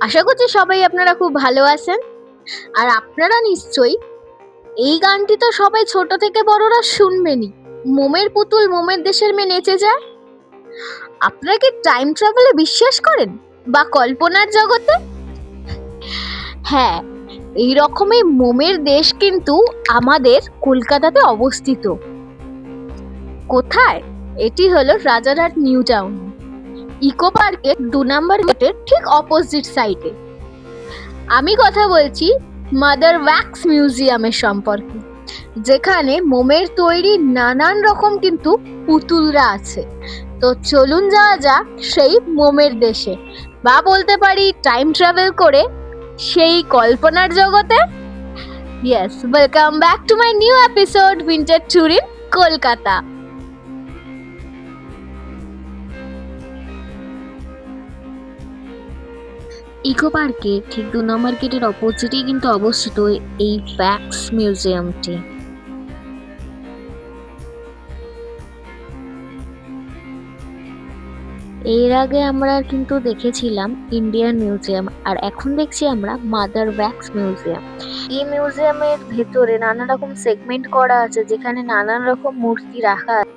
আশা করছি সবাই আপনারা খুব ভালো আছেন। আর আপনারা নিশ্চয়ই এই গানটি তো সবাই ছোট থেকে বড়রা শুনবেনই। মোমের পুতুল মোমের দেশের মেয়ে নেচে যায়। আপনারা কি টাইম ট্রাভেলে বিশ্বাস করেন বা কল্পনার জগতে? হ্যাঁ, এই রকমই মোমের দেশ কিন্তু আমাদের কলকাতাতে অবস্থিত। কোথায়? এটি হলো রাজারহাট নিউ টাউন, ইকো পার্কের 2 নম্বর গেটের ঠিক অপোজিট সাইডে। আমি কথা বলছি মাদার ওয়্যাক্স মিউজিয়ামের সম্পর্কে, যেখানে মোমের তৈরি নানান রকম কিন্তু পুতুলরা আছে। তো চলুন যাওয়া যাক সেই মোমের দেশে, বা বলতে পারি টাইম ট্রাভেল করে সেই কল্পনার জগতে। Yes, welcome back to my new episode winter tour in Kolkata. Eco পার্কের ঠিক 2 নম্বর গেটের অপোজিটেই কিন্তু অবস্থিত এই ওয়্যাক্স মিউজিয়ামটি। এর আগে আমরা কিন্তু দেখেছিলাম ইন্ডিয়ান মিউজিয়াম, আর এখন দেখছি আমরা মাদার ওয়্যাক্স মিউজিয়াম। এই মিউজিয়ামের ভেতরে নানা রকম সেগমেন্ট করা আছে, যেখানে নানান রকম মূর্তি রাখা আছে।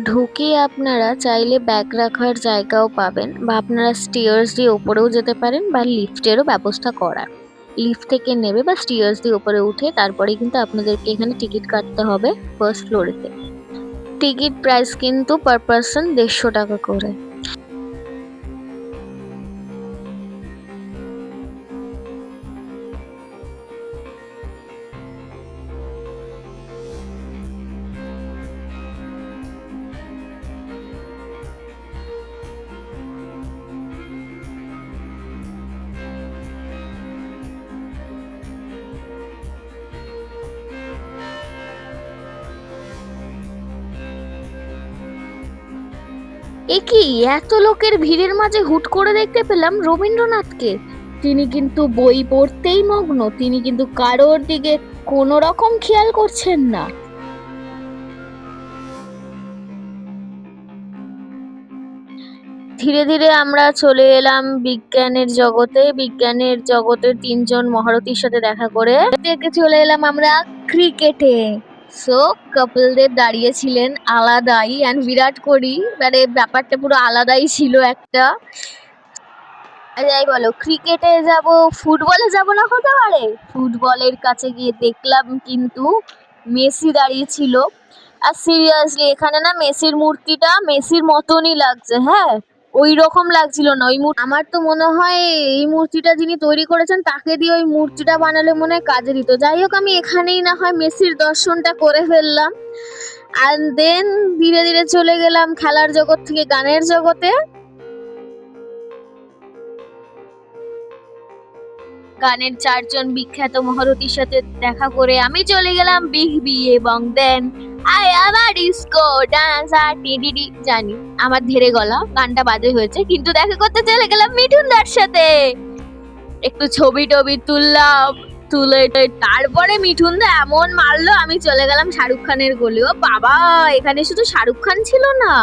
ঢুকে আপনারা চাইলে ব্যাগ রাখার জায়গাও পাবেন, বা আপনারা স্টেয়ার্স দিয়ে ওপরেও যেতে পারেন, বা লিফটেরও ব্যবস্থা করা। লিফট থেকে নেবে বা স্টেয়ার্স দিয়ে উপরে উঠে তারপরে কিন্তু আপনাদেরকে এখানে টিকিট কাটতে হবে ফার্স্ট ফ্লোরেতে। টিকিট প্রাইস কিন্তু পার পারসন 150 টাকা করে। কি এত লোকের ভিড়ের মাঝে হুট করে দেখতে পেলাম রবীন্দ্রনাথকে। তিনি কিন্তু বই পড়তেই মগ্ন, তিনি কিন্তু কারোর দিকে কোনো রকম খেয়াল করছেন না। ধীরে ধীরে আমরা চলে এলাম বিজ্ঞানের জগতে। বিজ্ঞানের জগতের 3 জন মহারথীর সাথে দেখা করে চলে এলাম আমরা ক্রিকেটে। সো কপিল দেব দাঁড়িয়েছিলেন আলাদাই, অ্যান্ড বিরাট কোহলি, মানে ব্যাপারটা পুরো আলাদাই ছিল একটা। যাই বলো, ক্রিকেটে যাব, ফুটবলে যাব না হতে পারে? ফুটবলের কাছে গিয়ে দেখলাম কিন্তু মেসি দাঁড়িয়ে ছিল। আর সিরিয়াসলি এখানে না মেসির মূর্তিটা মেসির মতনই লাগছে। হ্যাঁ, ওই রকম লাগছিল না ওই মূর্তি। আমার তো মনে হয় এই মূর্তিটা যিনি তৈরি করেছেন তাকে দিয়ে ওই মূর্তিটা বানালে মনে হয় কাজে দিত। যাই হোক, আমি এখানেই না হয় মেসির দর্শনটা করে ফেললাম। অ্যান্ড দেন ধীরে ধীরে চলে গেলাম খেলার জগৎ থেকে গানের জগতে। গানের 4 জন বিখ্যাত মহারথীর সাথে দেখা করে আমি চলে গেলাম বিগ বি, এবং দেন আবার ডিস্কো ডান্স আর টিডিডি। জানি আমার ধীরে গলা, গানটা বাজে হয়েছে, কিন্তু দেখা করতে চলে গেলাম মিঠুনদার সাথে। একটু ছবি টবি তুললাম, তুলে তারপরে মিঠুনদা এমন মারলো, আমি চলে গেলাম শাহরুখ খানের গলি। ও বাবা, এখানে শুধু শাহরুখ খান ছিল না,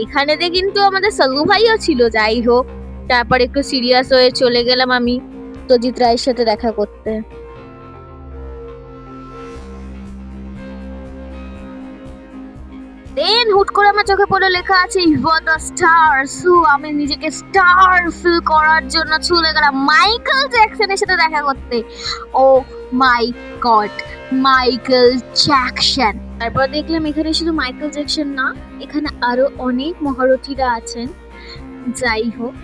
এখানেতে কিন্তু আমাদের সগু ভাইও ছিল। যাই হোক, তারপর একটু সিরিয়াস হয়ে চলে গেলাম আমি সত্যজিৎ রায়ের সাথে দেখা করতে। দেন হুট করে আমার চোখে পড়ে লেখা আছে you are the star. So আমি নিজেকে স্টার ফিল করার জন্য চলে গেলাম মাইকেল জ্যাকসনের সাথে দেখা করতে। ও মাই গড, মাইকেল জ্যাকসন। তারপর দেখলাম এখানে শুধু মাইকেল জ্যাকসন না, এখানে আরো অনেক মহারথীরা আছেন। যাই হোক,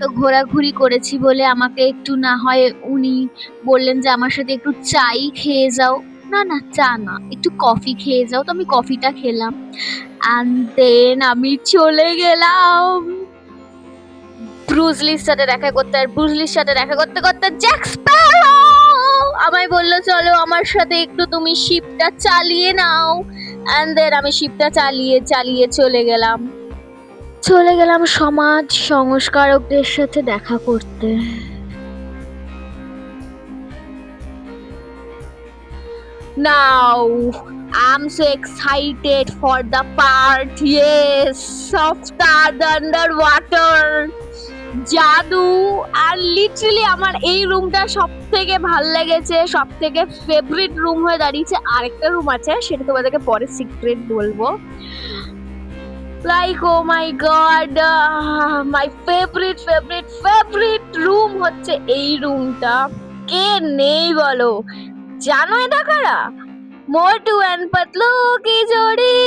তো ঘোরাঘুরি করেছি বলে আমাকে একটু না হয় উনি বললেন যে আমার সাথে একটু চাই খেয়ে যাও। না না, চা না, একটু কফি খেয়ে যাও। তো আমি কফিটা খেলাম, অ্যান্ড দেন আমি চলে গেলাম ব্রুসলির সাথে দেখা করতে। আর ব্রুসলির সাথে দেখা করতে করতে জ্যাক স্প্যারো আমায় বললো চলো আমার সাথে একটু তুমি শিপটা চালিয়ে নাও। অ্যান্ড দেন আমি শিপটা চালিয়ে চালিয়ে চলে গেলাম সমাজ সংস্কারকদের সাথে দেখা করতে। Now I'm so excited for the part. Yes, soft underwater জাদু। আর লিটারালি আমার এই রুমটা সব থেকে ভাল লেগেছে, সব থেকে ফেভারিট রুম হয়ে দাঁড়িয়েছে। আরেকটা রুম আছে, সেটা তোমাদেরকে পরে সিক্রেট বলবো। Like oh my god, my favourite room হচ্ছে এই রুমটা। কে নেই বলো? জানো এটা কারা? মোটু এন্ড পাতলু কি জোড়ি,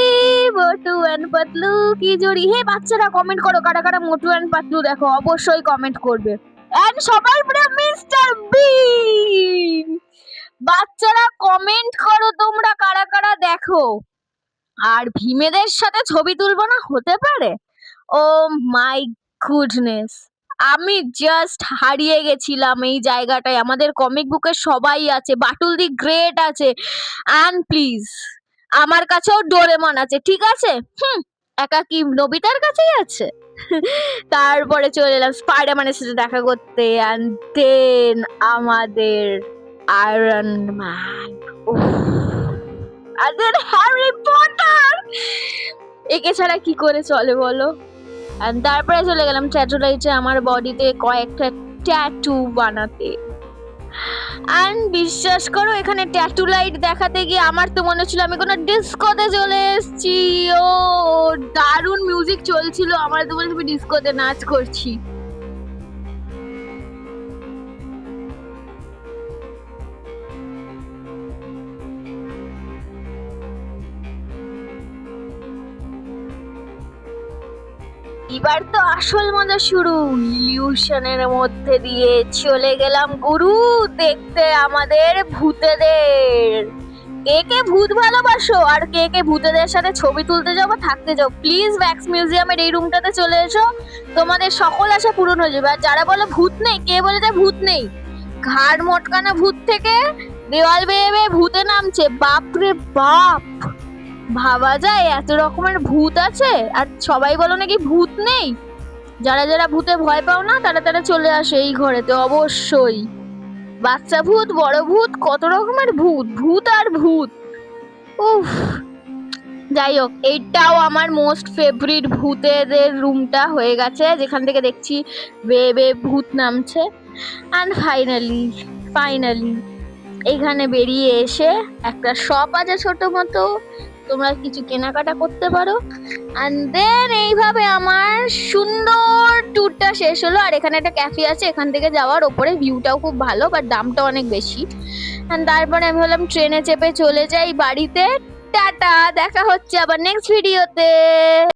মোটু এন্ড পাতলু কি জোড়ি। হে বাচ্চারা কমেন্ট করো কারা কারা মোটু এন্ড পাতলু দেখো, অবশ্যই কমেন্ট করবে। এন্ড সবার প্রিয় মিস্টার বিন, বাচ্চারা কমেন্ট করো তোমরা কারা কারা দেখো। আর ভীমেদের সাথে ছবি তুলবো না হতে পারে? ও মাই গুডনেস, আমি জাস্ট হারিয়ে গেছিলাম এই জায়গাটায়। আমাদের কমিক বুকে সবাই আছে, বাটুল দি গ্রেট আছে, অ্যান্ড প্লিজ আমার কাছেও ডোরেমন আছে, ঠিক আছে? একা কি নবিতার কাছেই আছে? তারপরে চলে এলাম স্পাইডারম্যানের সাথে দেখা করতে, অ্যান্ড দেন আমাদের আয়রন ম্যান, আর দেন হ্যারি পটার। একে ছাড়া কি করে চলে বলো? আর তারপরে চলে গেলাম ট্যাটুলাইটে আমার বডিতে কয়েকটা ট্যাটু বানাতে। আর বিশ্বাস করো এখানে ট্যাটু লাইট দেখাতে গিয়ে আমার তো মনে হচ্ছিল আমি কোনো ডিস্কোতে চলে এসেছি। ও দারুণ মিউজিক চলছিল, আমার তো মনে হচ্ছে ডিস্কোতে নাচ করছি। এবার তো আসল মজা শুরু। ইলিউশনের মধ্যে দিয়ে চলে গেলাম গুরু দেখতে আমাদের ভূতেদের। কে কে ভূত ভালোবাসো আর কে কে ভূতেদের সাথে ছবি তুলতে যাবো, থাকতে যাও, প্লিজ ভ্যাক্স মিউজিয়ামের এই রুমটাতে চলে এসো, তোমাদের সকল আশা পূরণ হয়ে যাবে। আর যারা বলে ভূত নেই, কে বলে যে ভূত নেই? ঘাড় মটকানা ভূত থেকে দেওয়াল বেয়ে বেয়ে ভূতে নামছে, বাপরে বাপ। ভাবা যায় এত রকমের ভূত আছে, আর সবাই বলো নাকি ভূত নেই। যারা যারা ভূতে ভয় পাও না তারা তারা চলে আসে এই ঘরেতে অবশ্যই। বাচ্চা ভূত, বড় ভূত, কত রকমের ভূত, ভূত আর ভূত। উফ, যাই হোক, এইটাও আমার মোস্ট ফেভারিট ভূতেদের রুমটা হয়ে গেছে, যেখান থেকে দেখছি বেয়ে বেয়ে ভূত নামছে। অ্যান্ড ফাইনালি এইখানে বেরিয়ে এসে একটা শপ আছে ছোট মতো, তোমরা কিছু কেনাকাটা করতে পারো। অ্যান্ড দেন এইভাবে আমার সুন্দর ট্যুরটা শেষ হলো। আর এখানে একটা ক্যাফে আছে, এখান থেকে যাওয়ার ওপরে ভিউটাও খুব ভালো, বাট দামটাও অনেক বেশি। অ্যান্ড তারপরে আমি বললাম ট্রেনে চেপে চলে যাই বাড়িতে। টাটা, দেখা হচ্ছে আবার নেক্সট ভিডিওতে।